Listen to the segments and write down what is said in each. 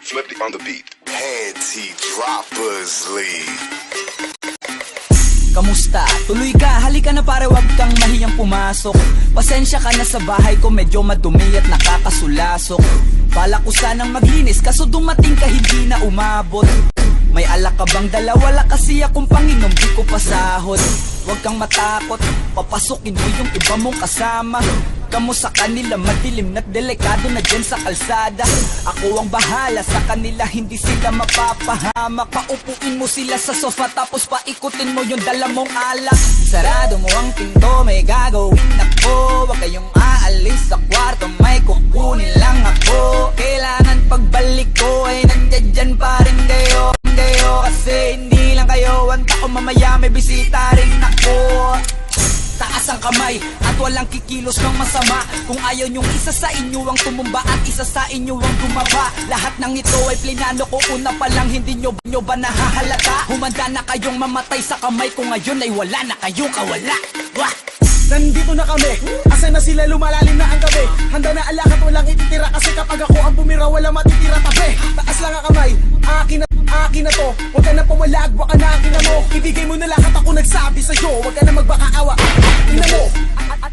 Flip it on the beat. Panty Droppers League. Kamusta? Tuloy ka, halika na pare, wag kang mahiyang pumasok. Pasensya ka na sa bahay ko, medyo madumi at nakakasulasok. Bala ko sanang maglinis, kaso dumating ka hindi na umabot. May alak ka bang dala? Wala kasi akong panginom, di ko pasahod. Huwag kang matakot, papasukin mo yung iba mong kasama. Kamo sa kanila, madilim na't delikado na dyan sa kalsada. Ako ang bahala sa kanila, hindi sila mapapahamak. Paupuin mo sila sa sofa, tapos paikutin mo yung dala mong alak. Sarado mo ang pinto, may gagawin ako. Huwag kayong aalis sa kwarto, may kukunin lang ako. Kailangan pagbalik ko ay nandiyan dyan pa rin kayo. Kasi hindi lang kayo ang tao, mamaya may bisita rin ako. Taas ang kamay at walang kikilos ng masama. Kung ayaw nyong isa sa inyo ang tumumba at isa sa inyo ang gumaba. Lahat ng ito ay plinano ko una pa lang, hindi nyo ba nahahalata? Humanda na kayong mamatay sa kamay ko ngayon ay wala na kayong kawala. Wah! Nandito na kami, asa na sila, lumalalim na ang gabi. Handa na alak at walang ititira, kasi kapag ako ang bumira wala matitira tabi. Taas lang ang kamay, akin na to. Huwag ka na pumalag, baka na akin na mo. Ibigay mo na lahat, ako nagsabi sa'yo. Huwag ka na magbakaawa, ina mo.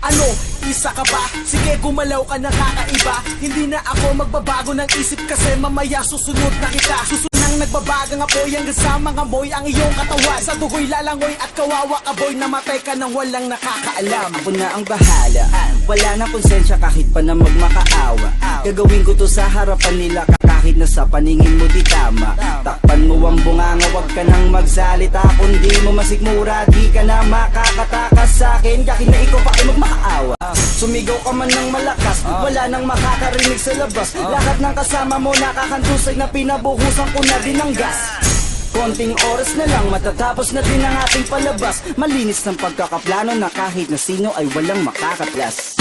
Ano, isa ka ba? Sige, gumalaw ka na kakaiba. Hindi na ako magbabago ng isip, kasi mamaya susunod na kita. Susunang nagbabagang apoy hanggang sa mga boy ang iyong katawan. Sa dugoy lalangoy at kawawa ka boy, namatay ka nang walang nakakaalam. Ako na ang bahala, wala na konsensya kahit pa na magmakaawa. Gagawin ko to sa harapan nila, kahit na sa paningin mo di tama. Takpan mo ang bunganga, wag ka nang magsalita. Kung di mo masigmura, di ka na makakatakas sa akin. Kahit na ikaw pa ay magmakaawa. Sumigaw ka man ng malakas, wala nang makakarinig sa labas. Lahat ng kasama mo nakakantusay na pinabuhusan ko na din ng gas. Konting oras na lang, matatapos na din ang ating palabas. Malinis ng pagkakaplano na kahit na sino ay walang makakaplas.